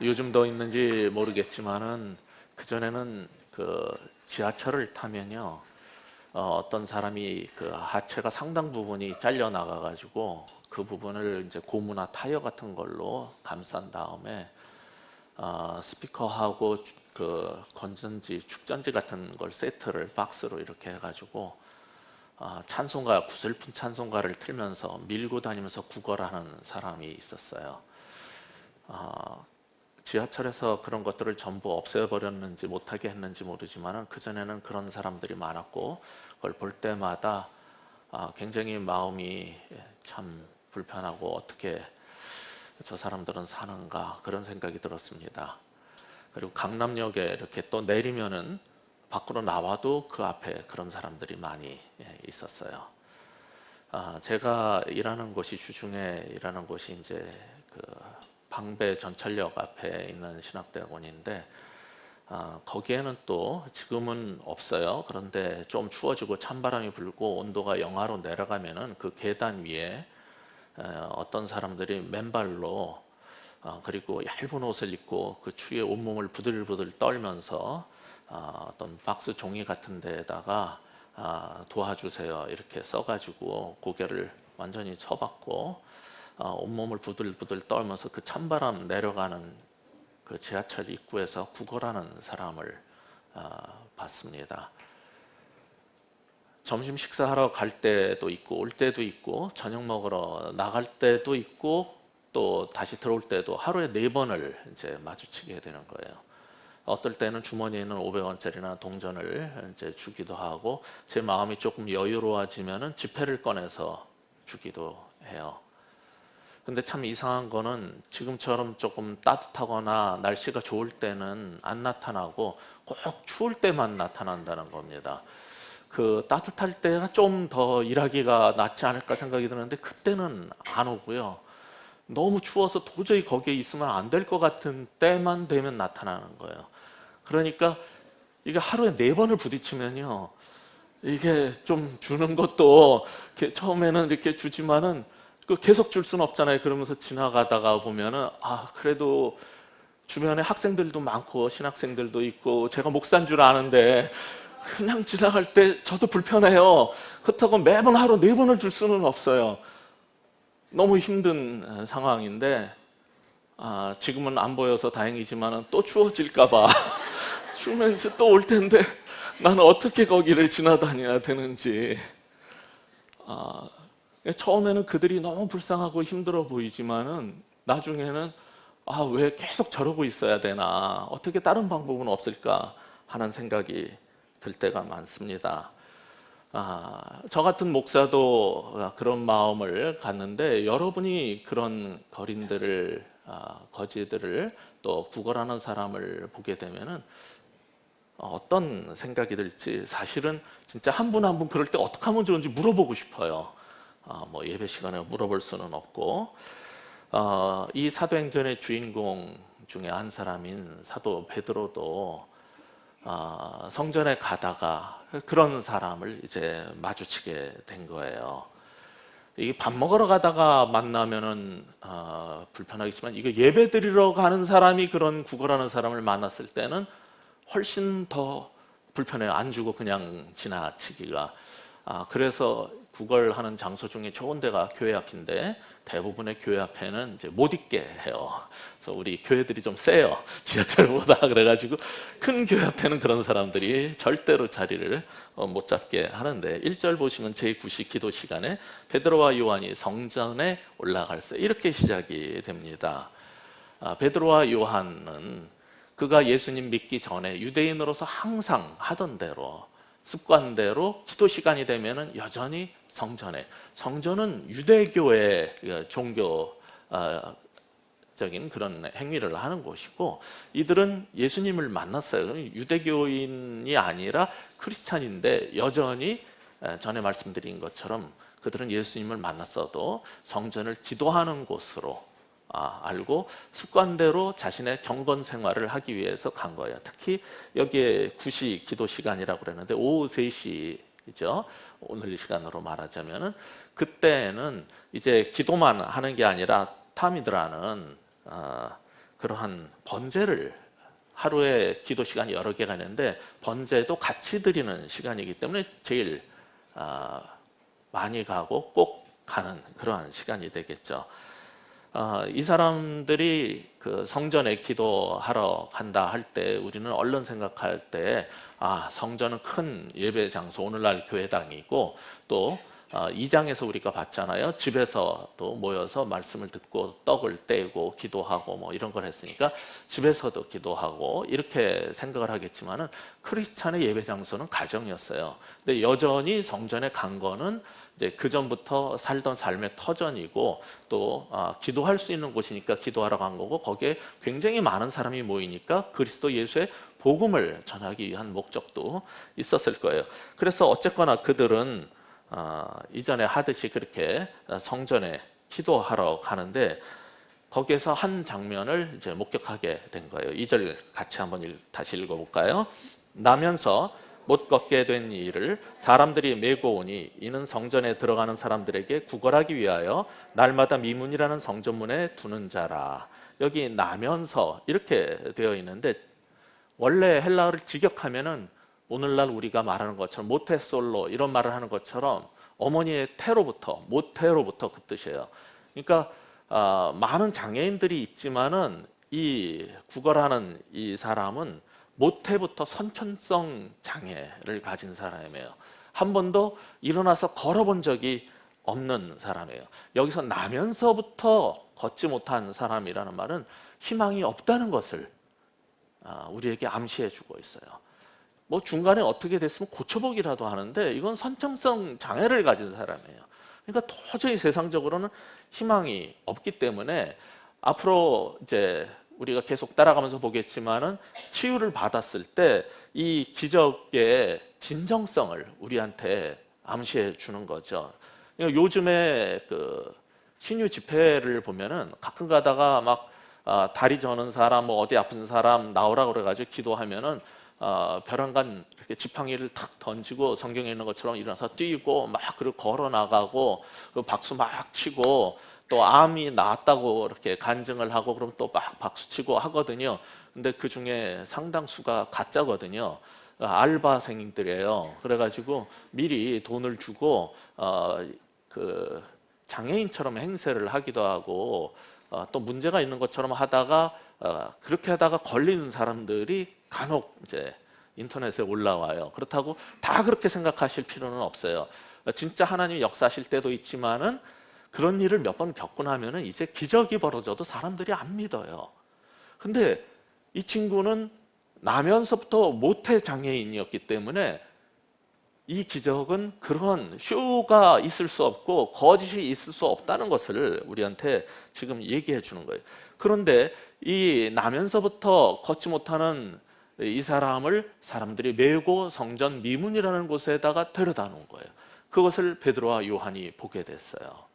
요즘도 있는지 모르겠지만은 그전에는 그 지하철을 타면요. 어떤 사람이 그 하체가 상당 부분이 잘려 나가 가지고 그 부분을 이제 고무나 타이어 같은 걸로 감싼 다음에 스피커하고 그 건전지, 축전지 같은 걸 세트를 박스로 이렇게 해가지고 찬송가, 구슬픈 찬송가를 틀면서 밀고 다니면서 구걸하는 사람이 있었어요. 지하철에서 그런 것들을 전부 없애버렸는지 못하게 했는지 모르지만 그전에는 그런 사람들이 많았고 그걸 볼 때마다 굉장히 마음이 참 불편하고 어떻게 저 사람들은 사는가 그런 생각이 들었습니다. 그리고 강남역에 이렇게 또 내리면은 밖으로 나와도 그 앞에 그런 사람들이 많이 있었어요. 제가 일하는 곳이 주중에 일하는 곳이 이제 그 방배 전철역 앞에 있는 신학대학원인데 거기에는 또 지금은 없어요. 그런데 좀 추워지고 찬바람이 불고 온도가 영하로 내려가면은 그 계단 위에 어떤 사람들이 맨발로 그리고 얇은 옷을 입고 그 추위에 온몸을 부들부들 떨면서 어떤 박스 종이 같은 데에다가 도와주세요 이렇게 써가지고 고개를 완전히 쳐박고 온몸을 부들부들 떨면서 그 찬바람 내려가는 그 지하철 입구에서 구걸하는 사람을 봤습니다. 점심 식사하러 갈 때도 있고 올 때도 있고 저녁 먹으러 나갈 때도 있고 또 다시 들어올 때도 하루에 4번을 이제 마주치게 되는 거예요. 어떨 때는 주머니에 있는 500원짜리나 동전을 이제 주기도 하고 제 마음이 조금 여유로워지면은 지폐를 꺼내서 주기도 해요. 근데 참 이상한 거는 지금처럼 조금 따뜻하거나 날씨가 좋을 때는 안 나타나고 꼭 추울 때만 나타난다는 겁니다. 그 따뜻할 때가 좀 더 일하기가 낫지 않을까 생각이 드는데 그때는 안 오고요. 너무 추워서 도저히 거기에 있으면 안 될 것 같은 때만 되면 나타나는 거예요. 그러니까 이게 하루에 4번을 부딪히면요. 이게 좀 주는 것도 이렇게 처음에는 이렇게 주지만은 계속 줄 수는 없잖아요. 그러면서 지나가다가 보면은 그래도 주변에 학생들도 많고 신학생들도 있고 제가 목사인 줄 아는데 그냥 지나갈 때 저도 불편해요. 그렇다고 매번 하루 4번을 줄 수는 없어요. 너무 힘든 상황인데 지금은 안 보여서 다행이지만 또 추워질까 봐 추우면 이제 또 올 텐데 나는 어떻게 거기를 지나다녀야 되는지 처음에는 그들이 너무 불쌍하고 힘들어 보이지만은 나중에는 왜 계속 저러고 있어야 되나 어떻게 다른 방법은 없을까 하는 생각이 들 때가 많습니다. 저 같은 목사도 그런 마음을 갖는데 여러분이 그런 거린들을 거지들을 또 구걸하는 사람을 보게 되면은 어떤 생각이 들지 사실은 진짜 한 분 한 분 그럴 때 어떻게 하면 좋은지 물어보고 싶어요. 뭐 예배 시간에 물어볼 수는 없고 이 사도행전의 주인공 중에 한 사람인 사도 베드로도 성전에 가다가 그런 사람을 이제 마주치게 된 거예요. 이게 밥 먹으러 가다가 만나면은 불편하겠지만 이거 예배 드리러 가는 사람이 그런 구걸하는 사람을 만났을 때는 훨씬 더 불편해요. 안 주고 그냥 지나치기가. 그래서 구걸하는 장소 중에 좋은 데가 교회 앞인데 대부분의 교회 앞에는 이제 못 있게 해요. 그래서 우리 교회들이 좀 세요. 지하철보다. 그래가지고 큰 교회 앞에는 그런 사람들이 절대로 자리를 못 잡게 하는데 1절 보시면 제9시 기도 시간에 베드로와 요한이 성전에 올라갈 때 이렇게 시작이 됩니다. 베드로와 요한은 그가 예수님 믿기 전에 유대인으로서 항상 하던 대로 습관대로 기도 시간이 되면은 여전히 성전은 유대교의 종교적인 그런 행위를 하는 곳이고 이들은 예수님을 만났어요. 유대교인이 아니라 크리스찬인데 여전히 전에 말씀드린 것처럼 그들은 예수님을 만났어도 성전을 기도하는 곳으로 알고 습관대로 자신의 경건 생활을 하기 위해서 간 거예요. 특히 여기에 9시 기도 시간이라고 그랬는데 오후 3시죠. 오늘 시간으로 말하자면은 그때는 이제 기도만 하는 게 아니라 타미드라는 그러한 번제를 하루에 기도 시간이 여러 개가 있는데 번제도 같이 드리는 시간이기 때문에 제일 많이 가고 꼭 가는 그러한 시간이 되겠죠. 이 사람들이 그 성전에 기도하러 간다 할 때 우리는 얼른 생각할 때 성전은 큰 예배 장소, 오늘날 교회당이고 또 2장에서 우리가 봤잖아요. 집에서 또 모여서 말씀을 듣고 떡을 떼고 기도하고 뭐 이런 걸 했으니까 집에서도 기도하고 이렇게 생각을 하겠지만은 크리스찬의 예배 장소는 가정이었어요. 근데 여전히 성전에 간 거는 이제 그 전부터 살던 삶의 터전이고 또 기도할 수 있는 곳이니까 기도하러 간 거고 거기에 굉장히 많은 사람이 모이니까 그리스도 예수의 복음을 전하기 위한 목적도 있었을 거예요. 그래서 어쨌거나 그들은 이전에 하듯이 그렇게 성전에 기도하러 가는데 거기에서 한 장면을 이제 목격하게 된 거예요. 2절 같이 한번 다시 읽어볼까요? 나면서 못 걷게 된 이를 사람들이 메고 오니 이는 성전에 들어가는 사람들에게 구걸하기 위하여 날마다 미문이라는 성전문에 두는 자라. 여기 나면서 이렇게 되어 있는데 원래 헬라어를 직역하면은 오늘날 우리가 말하는 것처럼 모태솔로 이런 말을 하는 것처럼 어머니의 태로부터 모태로부터 그 뜻이에요. 그러니까 많은 장애인들이 있지만은 이 구걸하는 이 사람은 모태부터 선천성 장애를 가진 사람이에요. 한 번도 일어나서 걸어본 적이 없는 사람이에요. 여기서 나면서부터 걷지 못한 사람이라는 말은 희망이 없다는 것을 우리에게 암시해 주고 있어요. 뭐 중간에 어떻게 됐으면 고쳐보기라도 하는데 이건 선천성 장애를 가진 사람이에요. 그러니까 도저히 세상적으로는 희망이 없기 때문에 앞으로 이제 우리가 계속 따라가면서 보겠지만은 치유를 받았을 때 이 기적의 진정성을 우리한테 암시해 주는 거죠. 그러니까 요즘에 그 신유 집회를 보면은 가끔 가다가 막 다리 저는 사람, 뭐 어디 아픈 사람 나오라 그래가지고 기도하면은 벼랑간 이렇게 지팡이를 탁 던지고 성경에 있는 것처럼 일어나서 뛰고 막 그리고 걸어 나가고 박수 막 치고 또 암이 나았다고 이렇게 간증을 하고 그럼 또 막 박수 치고 하거든요. 근데 그 중에 상당수가 가짜거든요. 알바생들이에요. 그래가지고 미리 돈을 주고 그 장애인처럼 행세를 하기도 하고 또 문제가 있는 것처럼 하다가 그렇게 하다가 걸리는 사람들이 간혹 이제 인터넷에 올라와요. 그렇다고 다 그렇게 생각하실 필요는 없어요. 진짜 하나님이 역사하실 때도 있지만은 그런 일을 몇 번 겪고 나면은 이제 기적이 벌어져도 사람들이 안 믿어요. 근데 이 친구는 나면서부터 모태 장애인이었기 때문에 이 기적은 그런 쇼가 있을 수 없고 거짓이 있을 수 없다는 것을 우리한테 지금 얘기해 주는 거예요. 그런데 이 나면서부터 걷지 못하는 이 사람을 사람들이 메고 성전 미문이라는 곳에다가 데려다 놓은 거예요. 그것을 베드로와 요한이 보게 됐어요.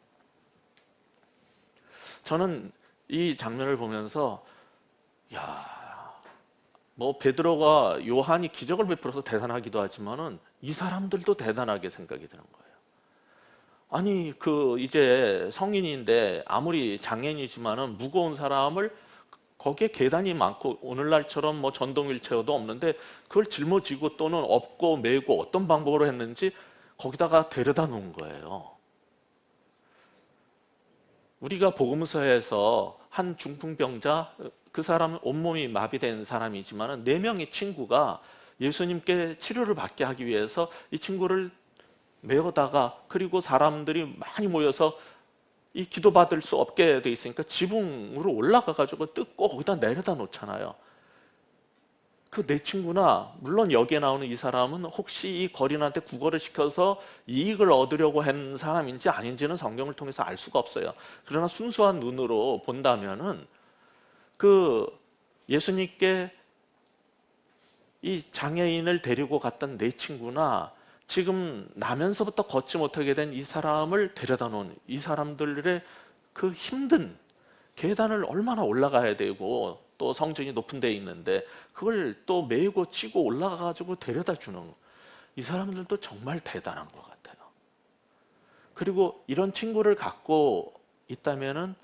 저는 이 장면을 보면서 뭐 베드로가 요한이 기적을 베풀어서 대단하기도 하지만은 이 사람들도 대단하게 생각이 드는 거예요. 아니 그 이제 성인인데 아무리 장애인이지만은 무거운 사람을 거기에 계단이 많고 오늘날처럼 뭐 전동 휠체어도 없는데 그걸 짊어지고 또는 업고 메고 어떤 방법으로 했는지 거기다가 데려다 놓은 거예요. 우리가 복음서에서 한 중풍병자 그 사람은 온몸이 마비된 사람이지만 4명의 친구가 예수님께 치료를 받게 하기 위해서 이 친구를 메어다가 그리고 사람들이 많이 모여서 이 기도받을 수 없게 돼 있으니까 지붕으로 올라가 가지고 뜯고 거기다 내려다 놓잖아요. 그 내 친구나 물론 여기에 나오는 이 사람은 혹시 이 거린한테 구걸을 시켜서 이익을 얻으려고 한 사람인지 아닌지는 성경을 통해서 알 수가 없어요. 그러나 순수한 눈으로 본다면은 그 예수님께 이 장애인을 데리고 갔던 내 친구나 지금 나면서부터 걷지 못하게 된 이 사람을 데려다 놓은 이 사람들의 그 힘든 계단을 얼마나 올라가야 되고 또 성전이 높은 데 있는데 그걸 또 메고 치고 올라가 가지고 데려다 주는 이 사람들도 정말 대단한 것 같아요. 그리고 이런 친구를 갖고 있다면은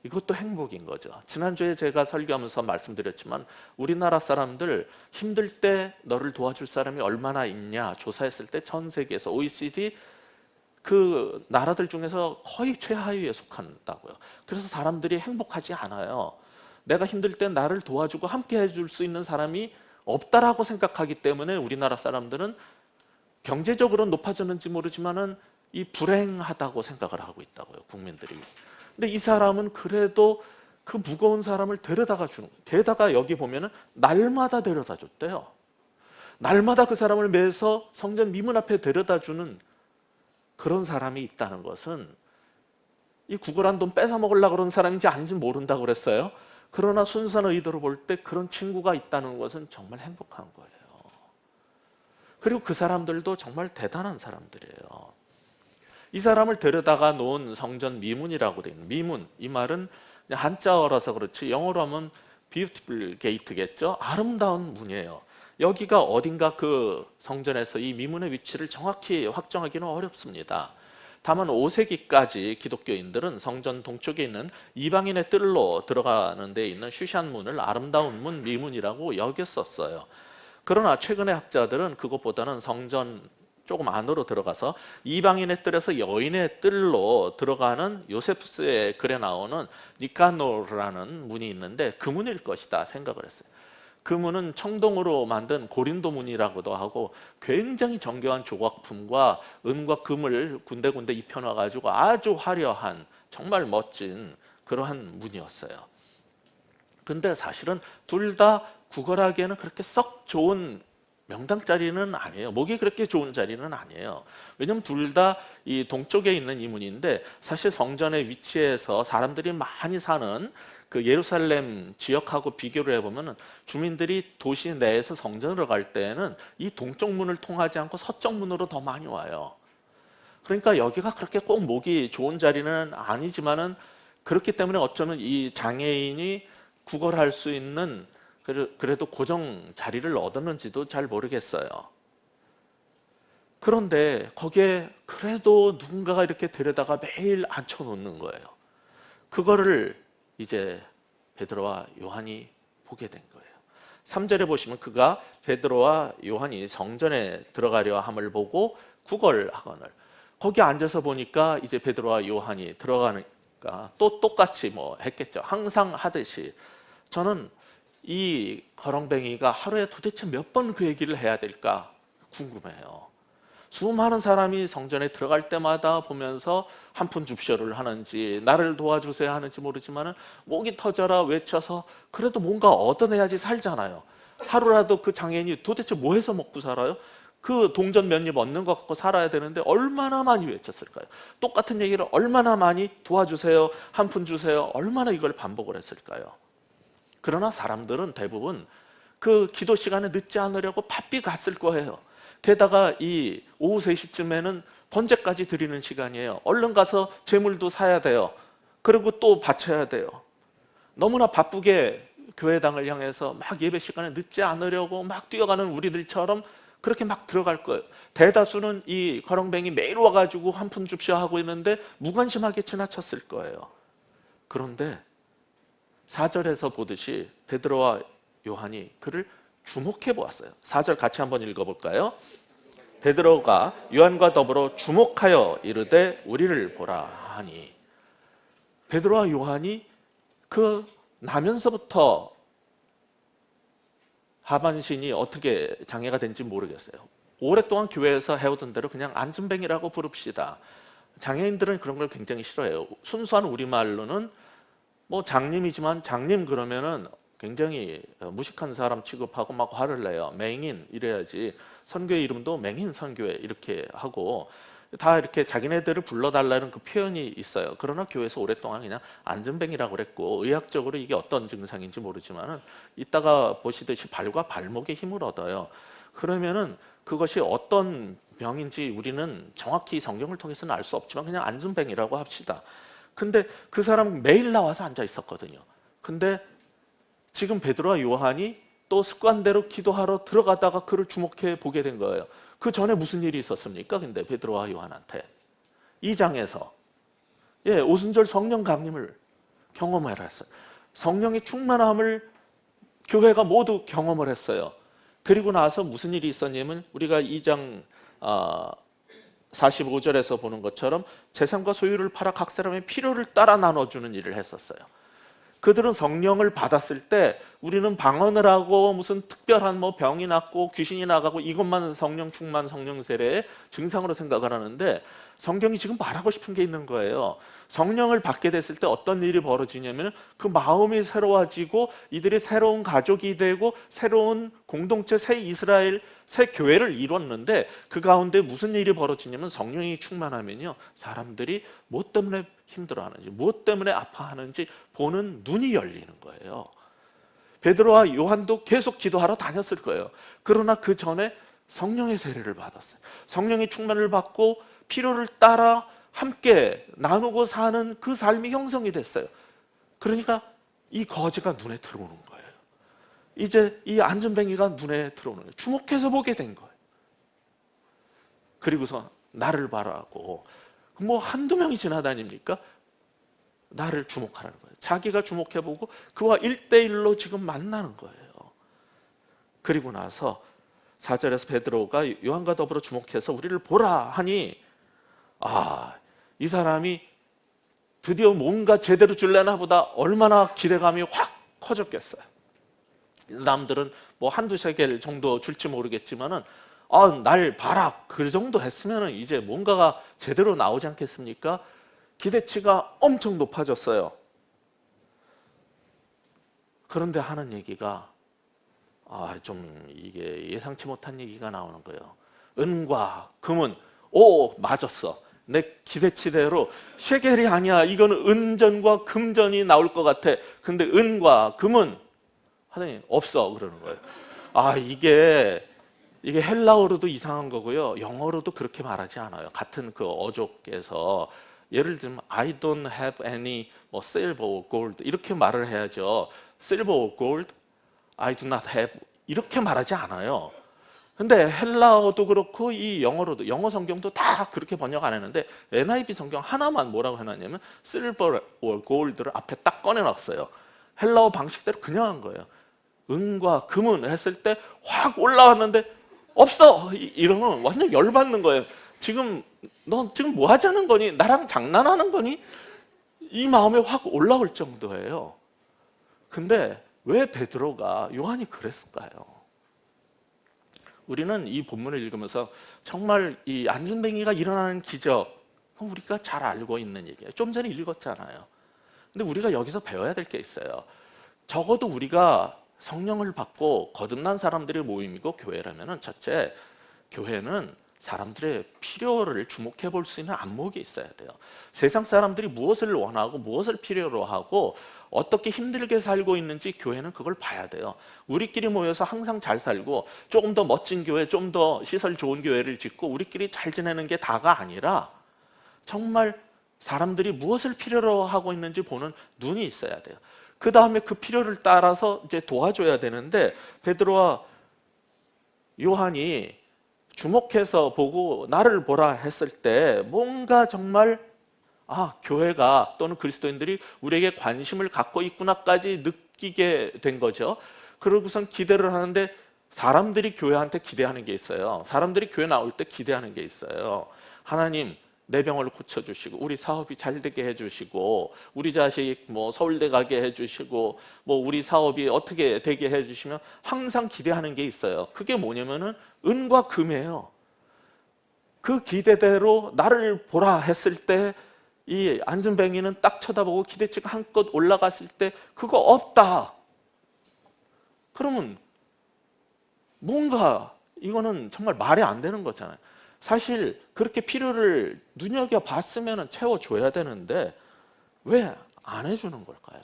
이것도 행복인 거죠. 지난주에 제가 설교하면서 말씀드렸지만 우리나라 사람들 힘들 때 너를 도와줄 사람이 얼마나 있냐 조사했을 때 전 세계에서 OECD 그 나라들 중에서 거의 최하위에 속한다고요. 그래서 사람들이 행복하지 않아요. 내가 힘들 때 나를 도와주고 함께 해줄 수 있는 사람이 없다라고 생각하기 때문에 우리나라 사람들은 경제적으로는 높아졌는지 모르지만은 이 불행하다고 생각을 하고 있다고요, 국민들이. 근데 이 사람은 그래도 그 무거운 사람을 데려다가 주는 거예요. 게다가 여기 보면은 날마다 데려다 줬대요. 날마다 그 사람을 매서 성전 미문 앞에 데려다 주는 그런 사람이 있다는 것은 이 구걸한 돈 뺏어 먹으려고 그러는 사람인지 아닌지 모른다고 그랬어요. 그러나 순수한 의도로 볼 때 그런 친구가 있다는 것은 정말 행복한 거예요. 그리고 그 사람들도 정말 대단한 사람들이에요. 이 사람을 데려다가 놓은 성전 미문이라고 되어 있는 미문, 이 말은 한자어라서 그렇지 영어로 하면 beautiful gate겠죠. 아름다운 문이에요. 여기가 어딘가 그 성전에서 이 미문의 위치를 정확히 확정하기는 어렵습니다. 다만 5세기까지 기독교인들은 성전 동쪽에 있는 이방인의 뜰로 들어가는 데 있는 슈샨 문을 아름다운 문, 미문이라고 여겼었어요. 그러나 최근의 학자들은 그것보다는 성전 조금 안으로 들어가서 이방인의 뜰에서 여인의 뜰로 들어가는 요세푸스의 글에 나오는 니카노르라는 문이 있는데 그 문일 것이다 생각을 했어요. 그 문은 청동으로 만든 고린도 문이라고도 하고 굉장히 정교한 조각품과 은과 금을 군데군데 입혀놔 가지고 아주 화려한 정말 멋진 그러한 문이었어요. 근데 사실은 둘 다 구걸하기에는 그렇게 썩 좋은 명당 자리는 아니에요. 목이 그렇게 좋은 자리는 아니에요. 왜냐하면 둘 다 이 동쪽에 있는 이 문인데 사실 성전의 위치에서 사람들이 많이 사는 그 예루살렘 지역하고 비교를 해보면 주민들이 도시 내에서 성전으로 갈 때에는 이 동쪽 문을 통하지 않고 서쪽 문으로 더 많이 와요. 그러니까 여기가 그렇게 꼭 목이 좋은 자리는 아니지만은 그렇기 때문에 어쩌면 이 장애인이 구걸할 수 있는 그래도 고정 자리를 얻었는지도 잘 모르겠어요. 그런데 거기에 그래도 누군가가 이렇게 데려다가 매일 앉혀놓는 거예요. 그거를 이제 베드로와 요한이 보게 된 거예요. 3절에 보시면 그가 베드로와 요한이 성전에 들어가려 함을 보고 구걸하거늘. 거기 앉아서 보니까 이제 베드로와 요한이 들어가니까 또 똑같이 뭐 했겠죠. 항상 하듯이. 저는 이 거렁뱅이가 하루에 도대체 몇 번 그 얘기를 해야 될까 궁금해요. 수많은 사람이 성전에 들어갈 때마다 보면서 한 푼 줍쇼를 하는지 나를 도와주세요 하는지 모르지만 목이 터져라 외쳐서 그래도 뭔가 얻어내야지 살잖아요. 하루라도 그 장애인이 도대체 뭐 해서 먹고 살아요? 그 동전 몇 입 얻는 것 갖고 살아야 되는데 얼마나 많이 외쳤을까요? 똑같은 얘기를 얼마나 많이 도와주세요, 한 푼 주세요, 얼마나 이걸 반복을 했을까요? 그러나 사람들은 대부분 그 기도 시간에 늦지 않으려고 바삐 갔을 거예요. 게다가 이 오후 3시쯤에는 번제까지 드리는 시간이에요. 얼른 가서 제물도 사야 돼요. 그리고 또 바쳐야 돼요. 너무나 바쁘게 교회당을 향해서 막 예배 시간에 늦지 않으려고 막 뛰어가는 우리들처럼 그렇게 막 들어갈 거예요. 대다수는 이 거렁뱅이 매일 와가지고 한 푼 줍쇼 하고 있는데 무관심하게 지나쳤을 거예요. 그런데 4절에서 보듯이 베드로와 요한이 그를 주목해 보았어요. 4절 같이 한번 읽어볼까요? 베드로가 요한과 더불어 주목하여 이르되 우리를 보라 하니. 베드로와 요한이 그 나면서부터 하반신이 어떻게 장애가 된지 모르겠어요. 오랫동안 교회에서 해오던 대로 그냥 안전뱅이라고 부릅시다. 장애인들은 그런 걸 굉장히 싫어해요. 순수한 우리말로는 뭐 장님이지만 장님 그러면은 굉장히 무식한 사람 취급하고 막 화를 내요. 맹인 이래야지. 선교의 이름도 맹인 선교회 이렇게 하고 다 이렇게 자기네들을 불러달라는 그 표현이 있어요. 그러나 교회에서 오랫동안 그냥 안전뱅이라고 그랬고 의학적으로 이게 어떤 증상인지 모르지만은 이따가 보시듯이 발과 발목에 힘을 얻어요. 그러면은 그것이 어떤 병인지 우리는 정확히 성경을 통해서는 알 수 없지만 그냥 안전뱅이라고 합시다. 근데 그 사람은 매일 나와서 앉아 있었거든요. 근데 지금 베드로와 요한이 또 습관대로 기도하러 들어가다가 그를 주목해 보게 된 거예요. 그 전에 무슨 일이 있었습니까? 근데 베드로와 요한한테 2장에서 오순절 성령 강림을 경험을 했어요. 성령의 충만함을 교회가 모두 경험을 했어요. 그리고 나서 무슨 일이 있었냐면 우리가 2장 45절에서 보는 것처럼 재산과 소유를 팔아 각 사람의 필요를 따라 나눠주는 일을 했었어요. 그들은 성령을 받았을 때 우리는 방언을 하고 무슨 특별한 뭐 병이 낫고 귀신이 나가고 이것만 성령 충만, 성령 세례의 증상으로 생각을 하는데 성경이 지금 말하고 싶은 게 있는 거예요. 성령을 받게 됐을 때 어떤 일이 벌어지냐면 그 마음이 새로워지고 이들이 새로운 가족이 되고 새로운 공동체, 새 이스라엘, 새 교회를 이뤘는데 그 가운데 무슨 일이 벌어지냐면 성령이 충만하면요, 사람들이 뭐 때문에 힘들어하는지, 무엇 때문에 아파하는지 보는 눈이 열리는 거예요. 베드로와 요한도 계속 기도하러 다녔을 거예요. 그러나 그 전에 성령의 세례를 받았어요. 성령의 충만을 받고 필요를 따라 함께 나누고 사는 그 삶이 형성이 됐어요. 그러니까 이 거지가 눈에 들어오는 거예요. 이제 이 안전뱅이가 눈에 들어오는 거예요. 주목해서 보게 된 거예요. 그리고서 나를 바라고, 뭐 한두 명이 지나다닙니까? 나를 주목하라는 거예요. 자기가 주목해보고 그와 1대1로 지금 만나는 거예요. 그리고 나서 4절에서 베드로가 요한과 더불어 주목해서 우리를 보라 하니, 이 사람이 드디어 뭔가 제대로 줄래나 보다 얼마나 기대감이 확 커졌겠어요. 남들은 뭐 한두 셰겔 정도 줄지 모르겠지만은 날 봐라 그 정도 했으면 이제 뭔가가 제대로 나오지 않겠습니까? 기대치가 엄청 높아졌어요. 그런데 하는 얘기가 좀 이게 예상치 못한 얘기가 나오는 거예요. 은과 금은 맞았어. 내 기대치대로 셰겔이 아니야. 이거는 은전과 금전이 나올 것 같아. 근데 은과 금은 하더니 없어 그러는 거예요. 이게 헬라어로도 이상한 거고요. 영어로도 그렇게 말하지 않아요. 같은 그 어족에서 예를 들면 I don't have any silver or gold 이렇게 말을 해야죠. silver or gold, I do not have 이렇게 말하지 않아요. 근데 헬라어도 그렇고 이 영어로도, 영어 성경도 다 그렇게 번역 안 했는데 NIV 성경 하나만 뭐라고 해놨냐면 silver or gold를 앞에 딱 꺼내놨어요. 헬라어 방식대로 그냥 한 거예요. 은과 금은 했을 때 확 올라왔는데 없어! 이러면 완전 열받는 거예요. 너 지금 뭐 하자는 거니? 나랑 장난하는 거니? 이 마음에 확 올라올 정도예요. 근데 왜 베드로가, 요한이 그랬을까요? 우리는 이 본문을 읽으면서 정말 이 안전뱅이가 일어나는 기적, 우리가 잘 알고 있는 얘기예요. 좀 전에 읽었잖아요. 근데 우리가 여기서 배워야 될 게 있어요. 적어도 우리가 성령을 받고 거듭난 사람들의 모임이고 교회라면은, 첫째, 교회는 사람들의 필요를 주목해 볼 수 있는 안목이 있어야 돼요. 세상 사람들이 무엇을 원하고 무엇을 필요로 하고 어떻게 힘들게 살고 있는지 교회는 그걸 봐야 돼요. 우리끼리 모여서 항상 잘 살고 조금 더 멋진 교회, 좀 더 시설 좋은 교회를 짓고 우리끼리 잘 지내는 게 다가 아니라 정말 사람들이 무엇을 필요로 하고 있는지 보는 눈이 있어야 돼요. 그 다음에 그 필요를 따라서 이제 도와줘야 되는데, 베드로와 요한이 주목해서 보고 나를 보라 했을 때 뭔가 정말 교회가 또는 그리스도인들이 우리에게 관심을 갖고 있구나까지 느끼게 된 거죠. 그러고선 기대를 하는데, 사람들이 교회한테 기대하는 게 있어요. 사람들이 교회 나올 때 기대하는 게 있어요. 하나님, 내 병을 고쳐주시고 우리 사업이 잘 되게 해주시고 우리 자식 서울대 가게 해주시고 우리 사업이 어떻게 되게 해주시면 항상 기대하는 게 있어요. 그게 뭐냐면은 은과 금이에요. 그 기대대로 나를 보라 했을 때 이 안전뱅이는 딱 쳐다보고 기대치가 한껏 올라갔을 때 그거 없다. 그러면 뭔가 이거는 정말 말이 안 되는 거잖아요. 사실 그렇게 필요를 눈여겨봤으면 채워줘야 되는데 왜 안 해주는 걸까요?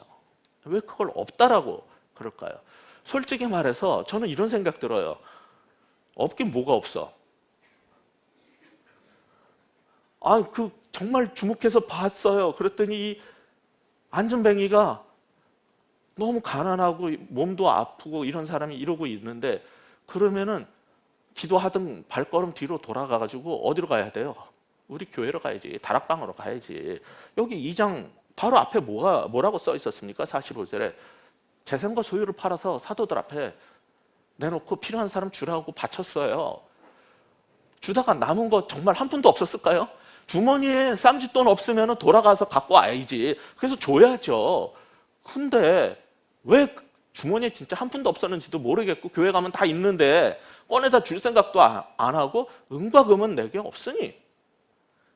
왜 그걸 없다라고 그럴까요? 솔직히 말해서 저는 이런 생각 들어요. 없긴 뭐가 없어. 정말 주목해서 봤어요. 그랬더니 이 안전뱅이가 너무 가난하고 몸도 아프고 이런 사람이 이러고 있는데, 그러면은 기도하던 발걸음 뒤로 돌아가가지고 어디로 가야 돼요? 우리 교회로 가야지. 다락방으로 가야지. 여기 2장 바로 앞에 뭐라고 써 있었습니까? 45절에 재산과 소유를 팔아서 사도들 앞에 내놓고 필요한 사람 주라고 바쳤어요. 주다가 남은 거 정말 한 푼도 없었을까요? 주머니에 쌈짓돈 없으면 돌아가서 갖고 와야지. 그래서 줘야죠. 근데 왜 주머니에 진짜 한 푼도 없었는지도 모르겠고 교회 가면 다 있는데 꺼내다 줄 생각도 안 하고 은과 금은 내게 없으니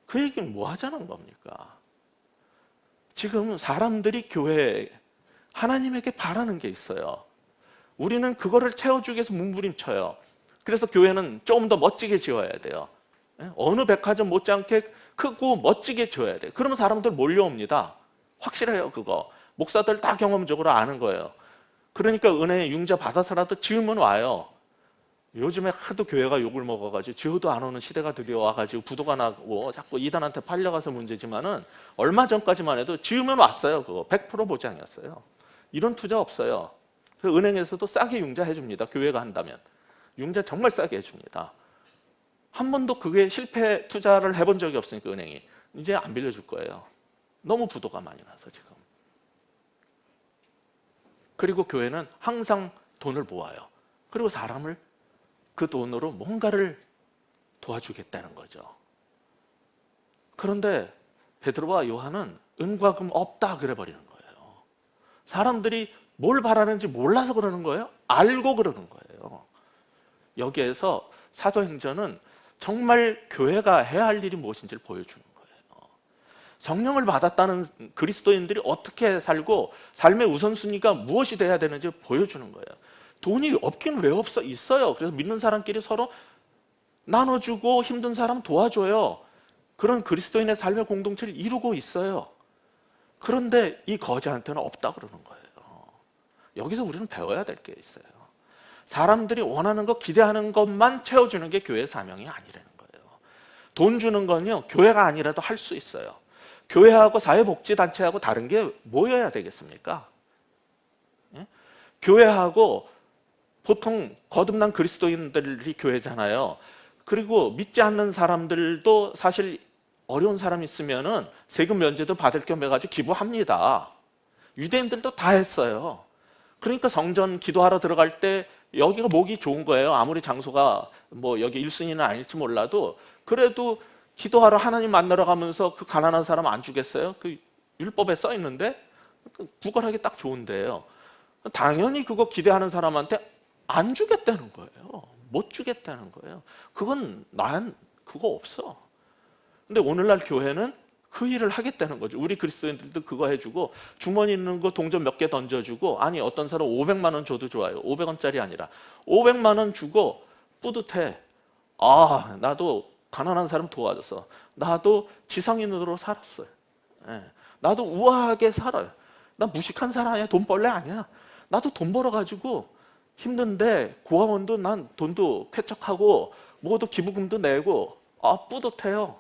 그 얘기는 뭐 하자는 겁니까? 지금 사람들이 교회에 하나님에게 바라는 게 있어요. 우리는 그거를 채워주기 위해서 몸부림쳐요. 그래서 교회는 조금 더 멋지게 지어야 돼요. 어느 백화점 못지않게 크고 멋지게 지어야 돼요. 그러면 사람들 몰려옵니다. 확실해요, 그거. 목사들 다 경험적으로 아는 거예요. 그러니까 은혜의 융자 받아서라도 지으면 와요. 요즘에 하도 교회가 욕을 먹어가지고 지어도 안 오는 시대가 드디어 와가지고 부도가 나고 자꾸 이단한테 팔려가서 문제지만은 얼마 전까지만 해도 지으면 왔어요. 그거 100% 보장이었어요. 이런 투자 없어요. 그래서 은행에서도 싸게 융자 해줍니다. 교회가 한다면. 융자 정말 싸게 해줍니다. 한 번도 그게 실패 투자를 해본 적이 없으니까 은행이 이제 안 빌려줄 거예요. 너무 부도가 많이 나서 지금. 그리고 교회는 항상 돈을 모아요. 그리고 사람을 그 돈으로 뭔가를 도와주겠다는 거죠. 그런데 베드로와 요한은 은과 금 없다 그래 버리는 거예요. 사람들이 뭘 바라는지 몰라서 그러는 거예요? 알고 그러는 거예요. 여기에서 사도행전은 정말 교회가 해야 할 일이 무엇인지를 보여주는 거예요. 성령을 받았다는 그리스도인들이 어떻게 살고 삶의 우선순위가 무엇이 돼야 되는지 보여주는 거예요. 돈이 없긴 왜 없어? 있어요. 그래서 믿는 사람끼리 서로 나눠주고 힘든 사람 도와줘요. 그런 그리스도인의 삶의 공동체를 이루고 있어요. 그런데 이 거지한테는 없다 그러는 거예요. 여기서 우리는 배워야 될 게 있어요. 사람들이 원하는 것, 기대하는 것만 채워주는 게 교회의 사명이 아니라는 거예요. 돈 주는 건요, 교회가 아니라도 할 수 있어요. 교회하고 사회복지단체하고 다른 게 뭐여야 되겠습니까? 예? 교회하고 보통 거듭난 그리스도인들이 교회잖아요. 그리고 믿지 않는 사람들도 사실 어려운 사람 있으면은 세금 면제도 받을 겸 해가지고 기부합니다. 유대인들도 다 했어요. 그러니까 성전 기도하러 들어갈 때 여기가 목이 좋은 거예요. 아무리 장소가 뭐 여기 1순위는 아닐지 몰라도 그래도 기도하러 하나님 만나러 가면서 그 가난한 사람 안 주겠어요? 그 율법에 써 있는데 구걸하기 딱 좋은데요. 당연히 그거 기대하는 사람한테 안 주겠다는 거예요. 못 주겠다는 거예요. 그건 난 그거 없어. 근데 오늘날 교회는 그 일을 하겠다는 거죠. 우리 그리스도인들도 그거 해주고 주머니 있는 거 동전 몇 개 던져주고 아니 어떤 사람 500만 원 줘도 좋아요. 500원짜리 아니라 500만 원 주고 뿌듯해. 아 나도 가난한 사람 도와줬어. 나도 지성인으로 살았어요. 예. 나도 우아하게 살아요. 나 무식한 사람 아니야. 돈벌레 아니야. 나도 돈 벌어가지고 힘든데 고아원도 난 돈도 쾌척하고 뭐도 기부금도 내고 아 뿌듯해요.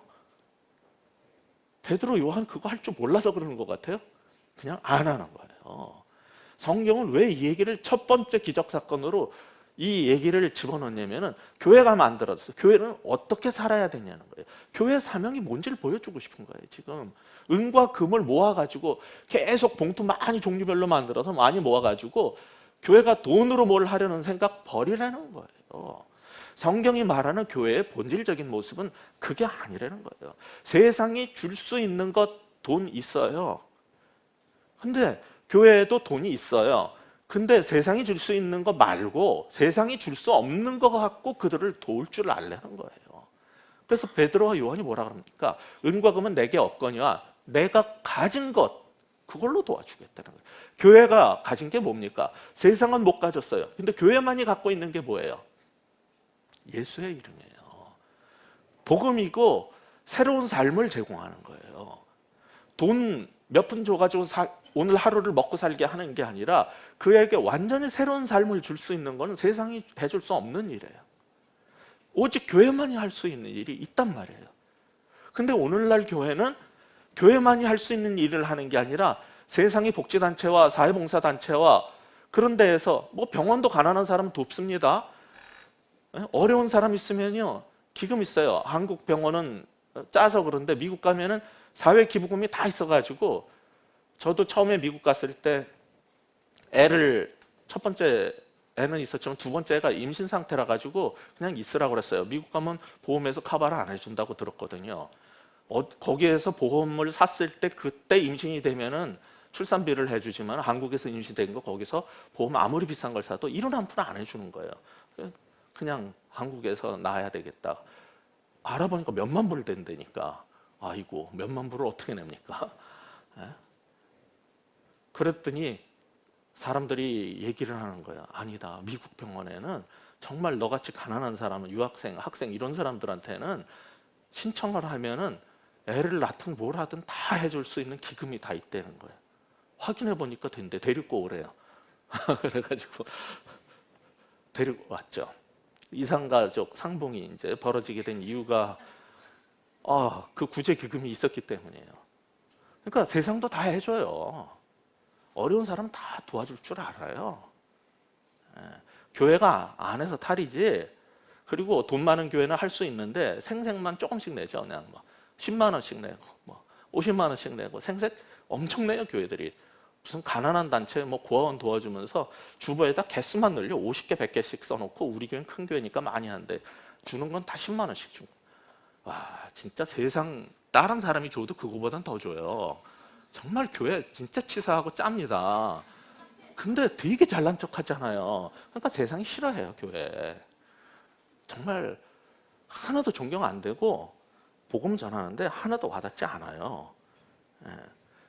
베드로 요한 그거 할 줄 몰라서 그러는 것 같아요. 그냥 안 하는 거예요. 성경은 왜 이 얘기를 첫 번째 기적 사건으로 이 얘기를 집어넣냐면은 교회가 만들었어. 교회는 어떻게 살아야 되냐는 거예요. 교회 사명이 뭔지를 보여주고 싶은 거예요. 지금 은과 금을 모아가지고 계속 봉투 많이 종류별로 만들어서 많이 모아가지고 교회가 돈으로 뭘 하려는 생각 버리라는 거예요. 성경이 말하는 교회의 본질적인 모습은 그게 아니라는 거예요. 세상이 줄 수 있는 것 돈 있어요. 근데 교회에도 돈이 있어요. 근데 세상이 줄 수 있는 거 말고 세상이 줄 수 없는 거 갖고 그들을 도울 줄 알라는 거예요. 그래서 베드로와 요한이 뭐라 그럽니까? 은과 금은 내게 없거니와 내가 가진 것 그걸로 도와주겠다는 거예요. 교회가 가진 게 뭡니까? 세상은 못 가졌어요. 근데 교회만이 갖고 있는 게 뭐예요? 예수의 이름이에요. 복음이고 새로운 삶을 제공하는 거예요. 돈 몇 푼 줘가지고 오늘 하루를 먹고 살게 하는 게 아니라 그에게 완전히 새로운 삶을 줄 수 있는 것은 세상이 해줄 수 없는 일이에요. 오직 교회만이 할 수 있는 일이 있단 말이에요. 근데 오늘날 교회는 교회만이 할 수 있는 일을 하는 게 아니라 세상의 복지단체와 사회봉사단체와 그런 데에서 뭐 병원도 가난한 사람 돕습니다. 어려운 사람 있으면요 기금 있어요. 한국 병원은 짜서 그런데 미국 가면은 사회 기부금이 다 있어가지고 저도 처음에 미국 갔을 때 애를 첫 번째 애는 있었지만 두 번째 애가 임신 상태라 가지고 그냥 있으라고 그랬어요. 미국 가면 보험에서 커버를 안 해준다고 들었거든요. 거기에서 보험을 샀을 때 그때 임신이 되면은 출산비를 해주지만 한국에서 임신된 거 거기서 보험 아무리 비싼 걸 사도 1원 한 푼 안 해주는 거예요. 그냥 한국에서 낳아야 되겠다. 알아보니까 몇만 불 된다니까. 아이고 몇만 불을 어떻게 냅니까? 예? 그랬더니 사람들이 얘기를 하는 거야. 아니다. 미국 병원에는 정말 너같이 가난한 사람은 유학생, 학생 이런 사람들한테는 신청을 하면은 애를 낳든 뭘 하든 다 해줄 수 있는 기금이 다 있다는 거예요. 확인해 보니까 된대. 데리고 오래요. 그래가지고 데리고 왔죠. 이산가족 상봉이 이제 벌어지게 된 이유가 그 구제 기금이 있었기 때문이에요. 그러니까 세상도 다 해줘요. 어려운 사람 다 도와줄 줄 알아요. 교회가 안 해서 탈이지. 그리고 돈 많은 교회는 할 수 있는데 생색만 조금씩 내죠. 그냥 뭐 10만 원씩 내고 뭐 50만 원씩 내고 생색 엄청 내요. 교회들이 무슨 가난한 단체 뭐 고아원 도와주면서 주보에다 개수만 늘려 50개 100개씩 써놓고 우리 교회는 큰 교회니까 많이 하는데 주는 건 다 10만 원씩 주고. 와 진짜 세상 다른 사람이 줘도 그거보단 더 줘요. 정말 교회 진짜 치사하고 짭니다. 근데 되게 잘난 척 하잖아요. 그러니까 세상이 싫어해요, 교회. 정말 하나도 존경 안 되고 복음 전하는데 하나도 와닿지 않아요.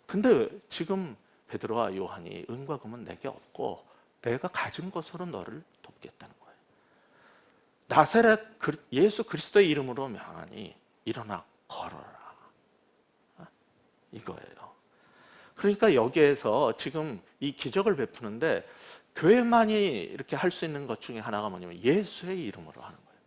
근데 지금 베드로와 요한이 은과 금은 내게 없고 내가 가진 것으로 너를 돕겠다는 거예요. 나사렛 예수 그리스도의 이름으로 명하니 일어나 걸어라. 이거예요. 그러니까 여기에서 지금 이 기적을 베푸는데 교회만이 이렇게 할 수 있는 것 중에 하나가 뭐냐면 예수의 이름으로 하는 거예요.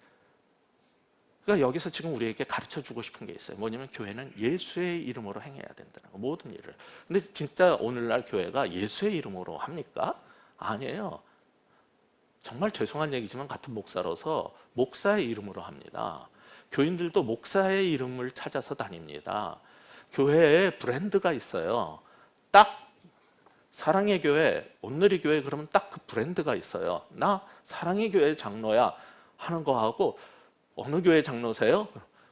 그러니까 여기서 지금 우리에게 가르쳐 주고 싶은 게 있어요. 뭐냐면 교회는 예수의 이름으로 행해야 된다는 거, 모든 일을. 근데 진짜 오늘날 교회가 예수의 이름으로 합니까? 아니에요. 정말 죄송한 얘기지만 같은 목사로서 목사의 이름으로 합니다. 교인들도 목사의 이름을 찾아서 다닙니다. 교회에 브랜드가 있어요. 딱 사랑의 교회, 온누리 교회 그러면 딱 그 브랜드가 있어요. 나 사랑의 교회 장로야 하는 거하고 어느 교회 장로세요?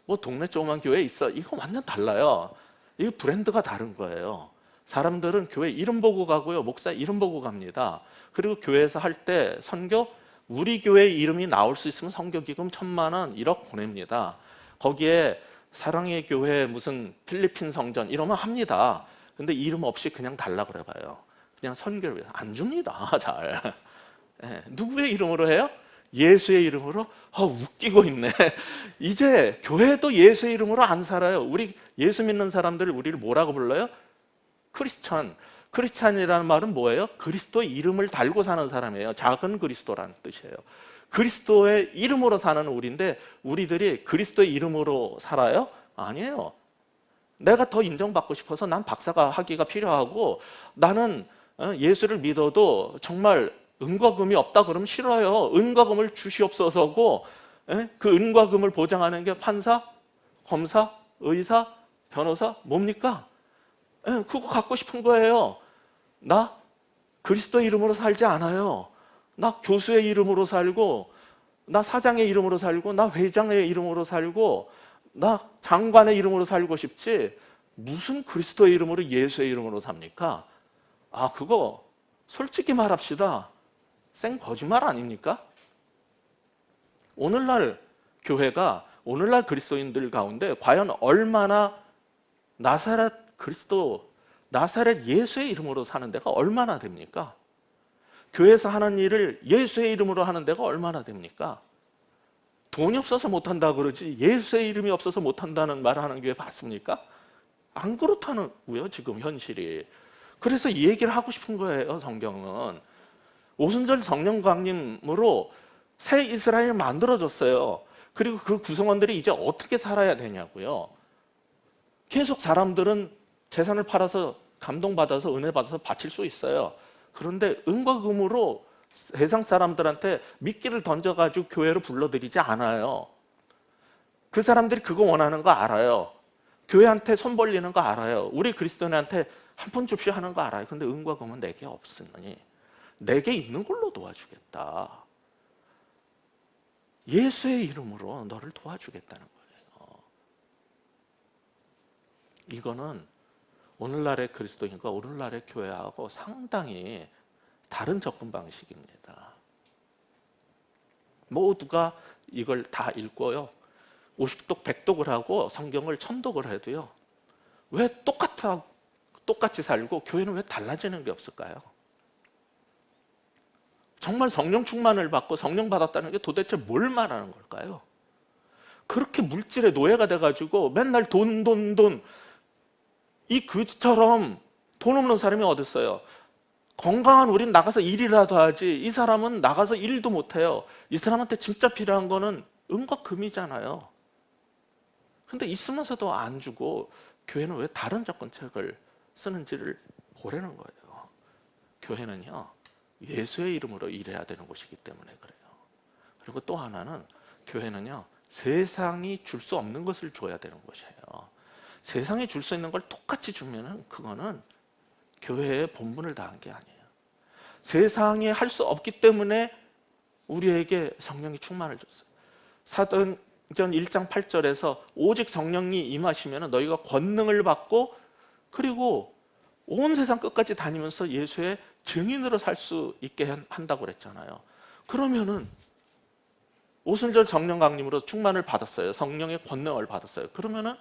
뭐 동네 조그만 교회 있어. 이거 완전 달라요. 이거 브랜드가 다른 거예요. 사람들은 교회 이름 보고 가고요. 목사 이름 보고 갑니다. 그리고 교회에서 할 때 선교 우리 교회 이름이 나올 수 있으면 선교기금 1,000만 원 1억 보냅니다. 거기에 사랑의 교회 무슨 필리핀 성전 이러면 합니다. 근데 이름 없이 그냥 달라 그래 봐요. 그냥 선교를 안 줍니다. 잘. 누구의 이름으로 해요? 예수의 이름으로? 웃기고 있네. 이제 교회도 예수의 이름으로 안 살아요. 우리 예수 믿는 사람들 우리를 뭐라고 불러요? 크리스찬. 크리스찬이라는 말은 뭐예요? 그리스도의 이름을 달고 사는 사람이에요. 작은 그리스도라는 뜻이에요. 그리스도의 이름으로 사는 우리인데 우리들이 그리스도의 이름으로 살아요? 아니에요. 내가 더 인정받고 싶어서 난 박사가 학위가 필요하고 나는 예수를 믿어도 정말 은과 금이 없다 그러면 싫어요. 은과 금을 주시옵소서고 그 은과 금을 보장하는 게 판사, 검사, 의사, 변호사 뭡니까? 그거 갖고 싶은 거예요. 나 그리스도 이름으로 살지 않아요. 나 교수의 이름으로 살고 나 사장의 이름으로 살고 나 회장의 이름으로 살고 나 장관의 이름으로 살고 싶지 무슨 그리스도의 이름으로 예수의 이름으로 삽니까? 그거 솔직히 말합시다. 생 거짓말 아닙니까? 오늘날 교회가 오늘날 그리스도인들 가운데 과연 얼마나 나사렛 그리스도 나사렛 예수의 이름으로 사는 데가 얼마나 됩니까? 교회에서 하는 일을 예수의 이름으로 하는 데가 얼마나 됩니까? 돈이 없어서 못한다 그러지 예수의 이름이 없어서 못한다는 말을 하는 교회 봤습니까? 안 그렇다고요 지금 현실이. 그래서 이 얘기를 하고 싶은 거예요. 성경은 오순절 성령 강림으로 새 이스라엘을 만들어줬어요. 그리고 그 구성원들이 이제 어떻게 살아야 되냐고요. 계속 사람들은 재산을 팔아서 감동받아서 은혜 받아서 바칠 수 있어요. 그런데 은과 금으로 세상 사람들한테 미끼를 던져가지고 교회로 불러들이지 않아요. 그 사람들이 그거 원하는 거 알아요. 교회한테 손 벌리는 거 알아요. 우리 그리스도인한테 한 푼 줍시 하는 거 알아요. 근데 은과 금은 내게 없으니 내게 있는 걸로 도와주겠다. 예수의 이름으로 너를 도와주겠다는 거예요. 이거는 오늘날의 그리스도인과 오늘날의 교회하고 상당히 다른 접근 방식입니다. 모두가 이걸 다 읽고요. 50독, 100독을 하고 성경을 1000독을 해도요. 왜 똑같이 살고 교회는 왜 달라지는 게 없을까요? 정말 성령 충만을 받고 성령 받았다는 게 도대체 뭘 말하는 걸까요? 그렇게 물질의 노예가 돼가지고 맨날 돈. 이 그지처럼 돈 없는 사람이 어디 있어요? 건강한 우린 나가서 일이라도 하지 이 사람은 나가서 일도 못해요. 이 사람한테 진짜 필요한 거는 은과 금이잖아요. 근데 있으면서도 안 주고 교회는 왜 다른 접근책을 쓰는지를 보라는 거예요. 교회는요. 예수의 이름으로 일해야 되는 곳이기 때문에 그래요. 그리고 또 하나는 교회는요. 세상이 줄 수 없는 것을 줘야 되는 곳이에요. 세상이 줄 수 있는 걸 똑같이 주면은 그거는 교회의 본분을 다한 게 아니에요. 세상이 할 수 없기 때문에 우리에게 성령이 충만을 줬어요. 사도행전 1장 8절에서 오직 성령이 임하시면 너희가 권능을 받고 그리고 온 세상 끝까지 다니면서 예수의 증인으로 살 수 있게 한다고 그랬잖아요. 그러면은 오순절 성령 강림으로 충만을 받았어요. 성령의 권능을 받았어요. 그러면은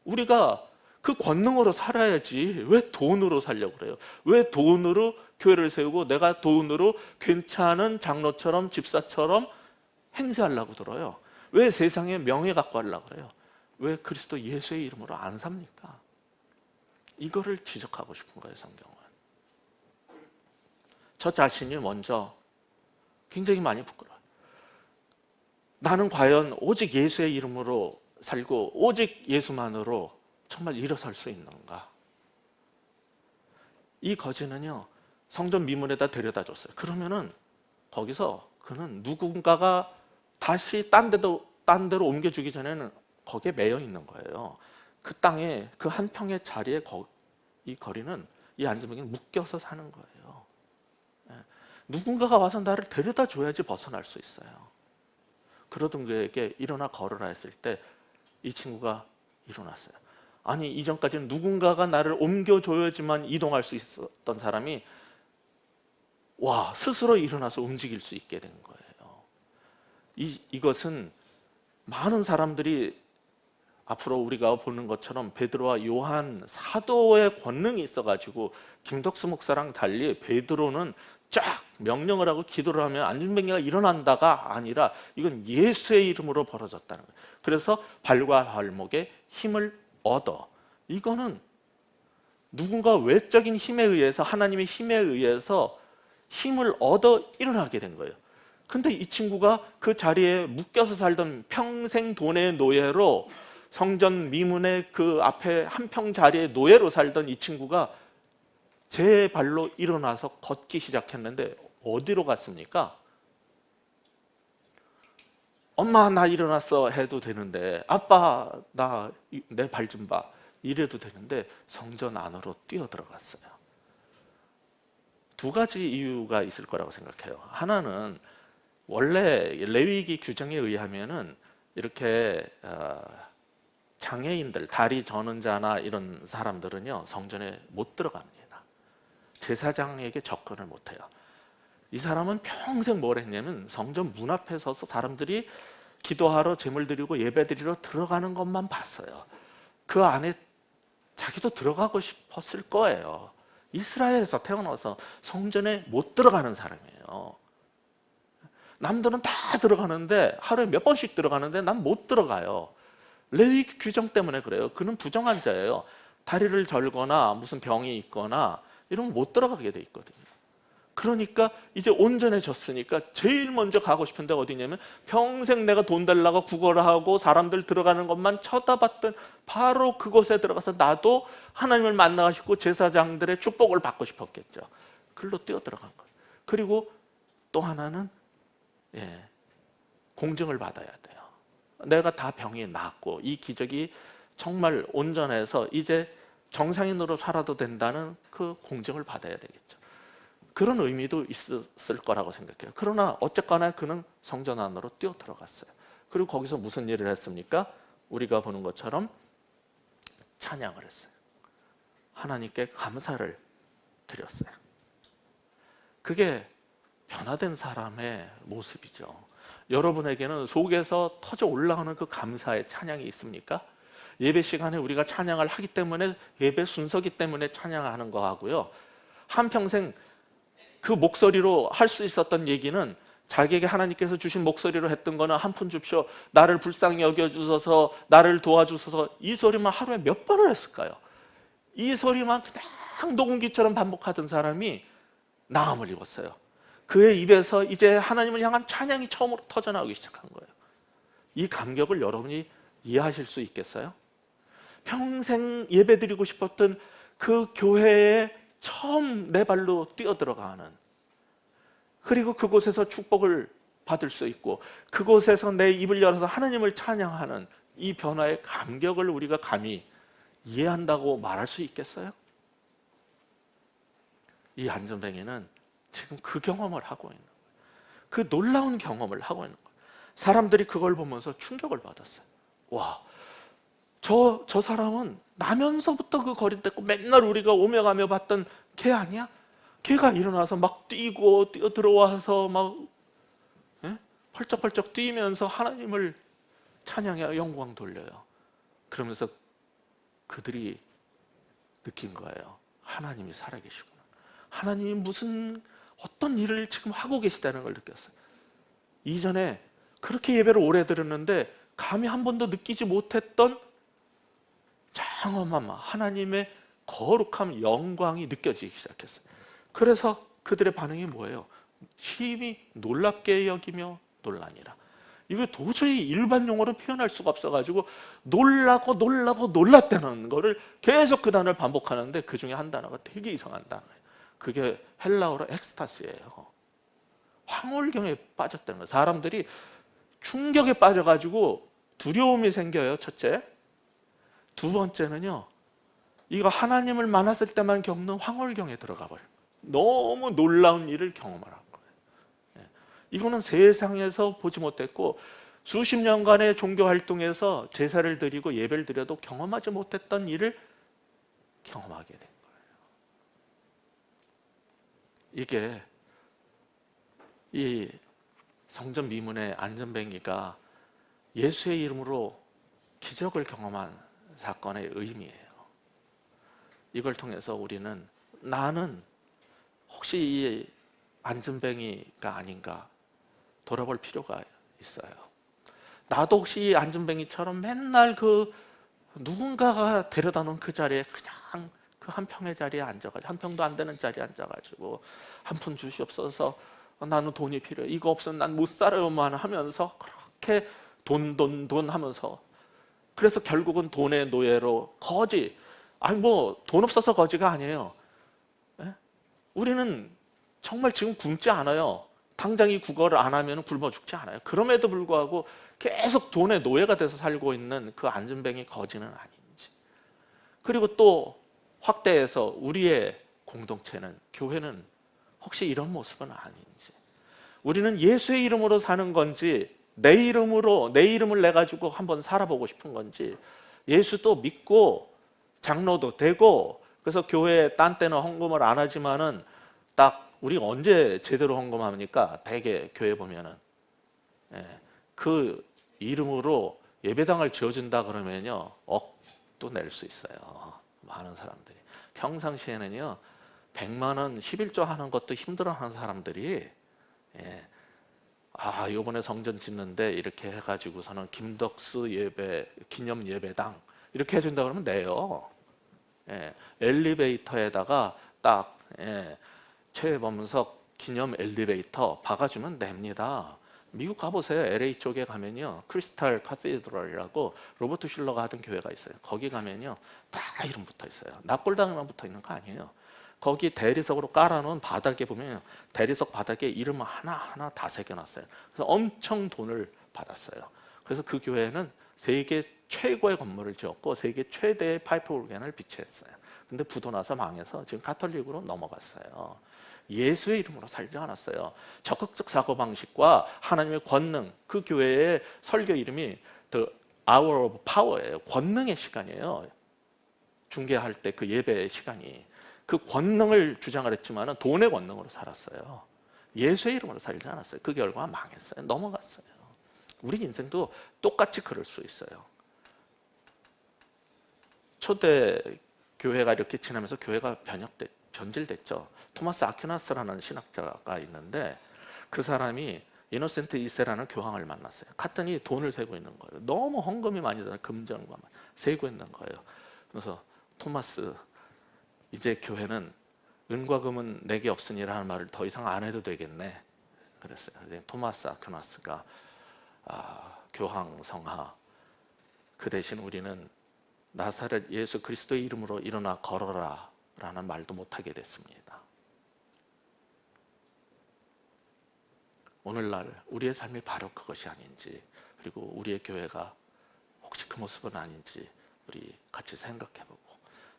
우리가 그 권능으로 살아야지 왜 돈으로 살려고 그래요? 왜 돈으로 교회를 세우고 내가 돈으로 괜찮은 장로처럼 집사처럼 행세하려고 들어요? 왜 세상에 명예 갖고 하려고 그래요? 왜 그리스도 예수의 이름으로 안 삽니까? 이거를 지적하고 싶은 거예요, 성경은. 저 자신이 먼저 굉장히 많이 부끄러워요. 나는 과연 오직 예수의 이름으로 살고 오직 예수만으로 정말 일어설 수 있는가? 이 거지는요 성전 미문에다 데려다 줬어요. 그러면은 거기서 그는 누군가가 다시 딴 데로 옮겨주기 전에는 거기에 매여 있는 거예요. 그 땅에 그 한 평의 자리에 이 거리는 이 안지명이는 묶여서 사는 거예요. 누군가가 와서 나를 데려다 줘야지 벗어날 수 있어요. 그러던 그에게 일어나 걸으라 했을 때 이 친구가 일어났어요. 아니 이전까지는 누군가가 나를 옮겨줘야지만 이동할 수 있었던 사람이 스스로 일어나서 움직일 수 있게 된 거예요. 이것은 많은 사람들이 앞으로 우리가 보는 것처럼 베드로와 요한 사도의 권능이 있어가지고 김덕수 목사랑 달리 베드로는 쫙 명령을 하고 기도를 하면 안진뱅이가 일어난다가 아니라 이건 예수의 이름으로 벌어졌다는 거예요. 그래서 발과 발목에 힘을 얻어. 이거는 누군가 외적인 힘에 의해서 하나님의 힘에 의해서 힘을 얻어 일어나게 된 거예요. 근데 이 친구가 그 자리에 묶여서 살던 평생 돈의 노예로 성전 미문의 그 앞에 한평 자리의 노예로 살던 이 친구가 제 발로 일어나서 걷기 시작했는데 어디로 갔습니까? 엄마 나 일어났어 해도 되는데 아빠 나 내 발 좀 봐 이래도 되는데 성전 안으로 뛰어 들어갔어요. 두 가지 이유가 있을 거라고 생각해요. 하나는 원래 레위기 규정에 의하면은 이렇게 장애인들, 다리 저는 자나 이런 사람들은요 성전에 못 들어갑니다. 제사장에게 접근을 못 해요. 이 사람은 평생 뭘 했냐면 성전 문 앞에 서서 사람들이 기도하러 제물 드리고 예배 드리러 들어가는 것만 봤어요. 그 안에 자기도 들어가고 싶었을 거예요. 이스라엘에서 태어나서 성전에 못 들어가는 사람이에요. 남들은 다 들어가는데 하루에 몇 번씩 들어가는데 난 못 들어가요. 레위기 규정 때문에 그래요. 그는 부정한 자예요. 다리를 절거나 무슨 병이 있거나 이러면 못 들어가게 돼 있거든요. 그러니까 이제 온전해졌으니까 제일 먼저 가고 싶은 데가 어디냐면 평생 내가 돈 달라고 구걸하고 사람들 들어가는 것만 쳐다봤던 바로 그곳에 들어가서 나도 하나님을 만나고 싶고 제사장들의 축복을 받고 싶었겠죠. 글로 뛰어 들어간 거예요. 그리고 또 하나는 공증을 받아야 돼요. 내가 다 병이 낫고 이 기적이 정말 온전해서 이제 정상인으로 살아도 된다는 그 공정을 받아야 되겠죠. 그런 의미도 있었을 거라고 생각해요. 그러나 어쨌거나 그는 성전 안으로 뛰어 들어갔어요. 그리고 거기서 무슨 일을 했습니까? 우리가 보는 것처럼 찬양을 했어요. 하나님께 감사를 드렸어요. 그게 변화된 사람의 모습이죠. 여러분에게는 속에서 터져 올라오는 그 감사의 찬양이 있습니까? 예배 시간에 우리가 찬양을 하기 때문에, 예배 순서기 때문에 찬양하는 거하고요, 한평생 그 목소리로 할 수 있었던 얘기는, 자기에게 하나님께서 주신 목소리로 했던 거는 한 푼 줍쇼, 나를 불쌍히 여겨주소서, 나를 도와주소서, 이 소리만 하루에 몇 번을 했을까요? 이 소리만 그냥 녹음기처럼 반복하던 사람이 나음을 입었어요. 그의 입에서 이제 하나님을 향한 찬양이 처음으로 터져나오기 시작한 거예요. 이 감격을 여러분이 이해하실 수 있겠어요? 평생 예배드리고 싶었던 그 교회에 처음 내 발로 뛰어들어가는, 그리고 그곳에서 축복을 받을 수 있고 그곳에서 내 입을 열어서 하나님을 찬양하는 이 변화의 감격을 우리가 감히 이해한다고 말할 수 있겠어요? 이 안전뱅이는 지금 그 경험을 하고 있는 거예요. 그 놀라운 경험을 하고 있는 거예요. 사람들이 그걸 보면서 충격을 받았어요. 와, 저 사람은 나면서부터 그 거리댔고 맨날 우리가 오며 가며 봤던 걔 아니야? 걔가 일어나서 막 뛰고 뛰어 들어와서 막 펄쩍펄쩍 뛰면서 하나님을 찬양해 영광 돌려요. 그러면서 그들이 느낀 거예요. 하나님이 살아계시구나. 하나님이 무슨 어떤 일을 지금 하고 계시다는 걸 느꼈어요. 이전에 그렇게 예배를 오래 드렸는데 감히 한 번도 느끼지 못했던 장엄한 하나님의 거룩함, 영광이 느껴지기 시작했어요. 그래서 그들의 반응이 뭐예요? 심히 놀랍게 여기며 놀라니라. 이거 도저히 일반 용어로 표현할 수가 없어가지고 놀라고 놀라고 놀랐다는 거를 계속 그 단어를 반복하는데, 그 중에 한 단어가 되게 이상한 단어예요. 그게 헬라어로 엑스타시예요. 황홀경에 빠졌다는 거예요. 사람들이 충격에 빠져가지고 두려움이 생겨요. 첫째. 두 번째는요, 이거 하나님을 만났을 때만 겪는 황홀경에 들어가 버려요. 너무 놀라운 일을 경험을 한 거예요. 이거는 세상에서 보지 못했고 수십 년간의 종교 활동에서 제사를 드리고 예배를 드려도 경험하지 못했던 일을 경험하게 된 거예요. 이게 이 성전 미문의 안전뱅이가 예수의 이름으로 기적을 경험한 사건의 의미예요. 이걸 통해서 우리는, 나는 혹시 이 안전뱅이가 아닌가 돌아볼 필요가 있어요. 나도 혹시 이 안전뱅이처럼 맨날 그 누군가가 데려다 놓은 그 자리에 그냥 그 한 평의 자리에 앉아가지고, 한 평도 안 되는 자리에 앉아가지고 한 푼 주시옵소서, 나는 돈이 필요해, 이거 없으면 난 못 살아요만 하면서 그렇게 돈 하면서, 그래서 결국은 돈의 노예로 거지. 아니 뭐 돈 없어서 거지가 아니에요. 우리는 정말 지금 굶지 않아요. 당장 이 국어를 안 하면 굶어 죽지 않아요. 그럼에도 불구하고 계속 돈의 노예가 돼서 살고 있는 그 안전뱅이 거지는 아닌지, 그리고 또 확대해서 우리의 공동체는, 교회는 혹시 이런 모습은 아닌지, 우리는 예수의 이름으로 사는 건지, 내 이름을 내 가지고 한번 살아보고 싶은 건지, 예수도 믿고 장로도 되고, 그래서 교회에 딴 때는 헌금을 안 하지만은 딱 우리가 언제 제대로 헌금합니까? 대개 교회 보면은 그 이름으로 예배당을 지어준다 그러면요 억도 낼 수 있어요. 많은 사람들이 평상시에는요 100만 원 11조 하는 것도 힘들어하는 사람들이 이번에 성전 짓는데 이렇게 해가지고서는 김덕수 예배 기념 예배당 이렇게 해준다 그러면 내요. 엘리베이터에다가 딱 최범석 기념 엘리베이터 박아주면 냅니다. 미국 가보세요. LA 쪽에 가면요 크리스탈 카테드럴이라고 로버트 슐러가 하던 교회가 있어요. 거기 가면요 다 이름 붙어 있어요. 납골당만 붙어 있는 거 아니에요. 거기 대리석으로 깔아놓은 바닥에 보면 대리석 바닥에 이름을 하나하나 다 새겨놨어요. 그래서 엄청 돈을 받았어요. 그래서 그 교회는 세계 최고의 건물을 지었고 세계 최대의 파이프 오르겐을 비치했어요. 근데 부도 나서 망해서 지금 가톨릭으로 넘어갔어요. 예수의 이름으로 살지 않았어요. 적극적 사고방식과 하나님의 권능, 그 교회의 설교 이름이 The Hour of Power예요. 권능의 시간이에요. 중계할 때 그 예배의 시간이. 그 권능을 주장을 했지만 돈의 권능으로 살았어요. 예수의 이름으로 살지 않았어요. 그 결과 망했어요. 넘어갔어요. 우리 인생도 똑같이 그럴 수 있어요. 초대 교회가 이렇게 지나면서 교회가 변질됐죠. 토마스 아퀴나스라는 신학자가 있는데 그 사람이 이노센트 2세라는 교황을 만났어요. 갔더니 돈을 세고 있는 거예요. 너무 헌금이 많이 되는 금전과 세고 있는 거예요. 그래서 토마스, 이제 교회는 은과 금은 내게 없으니라는 말을 더 이상 안 해도 되겠네 그랬어요. 토마스 아퀴나스가 교황 성하, 그 대신 우리는 나사렛 예수 그리스도의 이름으로 일어나 걸어라 라는 말도 못하게 됐습니다. 오늘날 우리의 삶이 바로 그것이 아닌지, 그리고 우리의 교회가 혹시 그 모습은 아닌지 우리 같이 생각해보고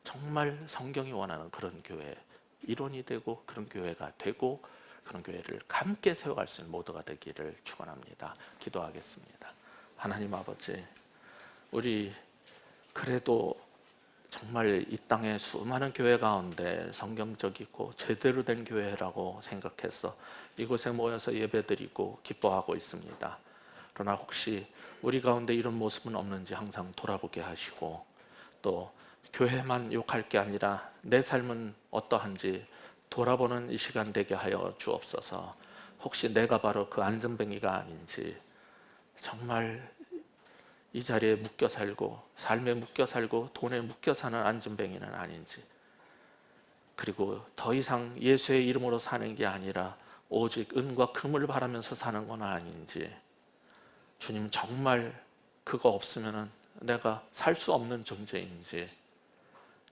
정말 성경이 원하는 그런 교회, 일원이 되고 그런 교회가 되고 그런 교회를 함께 세워갈 수 있는 모두가 되기를 축원합니다. 기도하겠습니다. 하나님 아버지, 우리 그래도 정말 이 땅의 수많은 교회 가운데 성경적이고 제대로 된 교회라고 생각해서 이곳에 모여서 예배드리고 기뻐하고 있습니다. 그러나 혹시 우리 가운데 이런 모습은 없는지 항상 돌아보게 하시고, 또 교회만 욕할 게 아니라 내 삶은 어떠한지 돌아보는 이 시간 되게 하여 주옵소서. 혹시 내가 바로 그 안전뱅이가 아닌지, 정말 이 자리에 묶여 살고 삶에 묶여 살고 돈에 묶여 사는 안전뱅이는 아닌지, 그리고 더 이상 예수의 이름으로 사는 게 아니라 오직 은과 금을 바라면서 사는 건 아닌지, 주님 정말 그거 없으면 내가 살 수 없는 존재인지,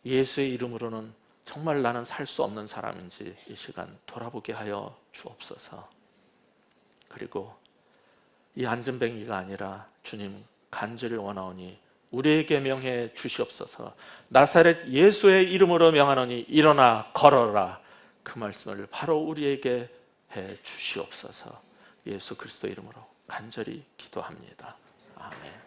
예수의 이름으로는 정말 나는 살 수 없는 사람인지 이 시간 돌아보게 하여 주옵소서. 그리고 이 안전뱅이가 아니라 주님 간절히 원하오니 우리에게 명해 주시옵소서. 나사렛 예수의 이름으로 명하노니 일어나 걸어라, 그 말씀을 바로 우리에게 해 주시옵소서. 예수 그리스도 이름으로 간절히 기도합니다. 아멘.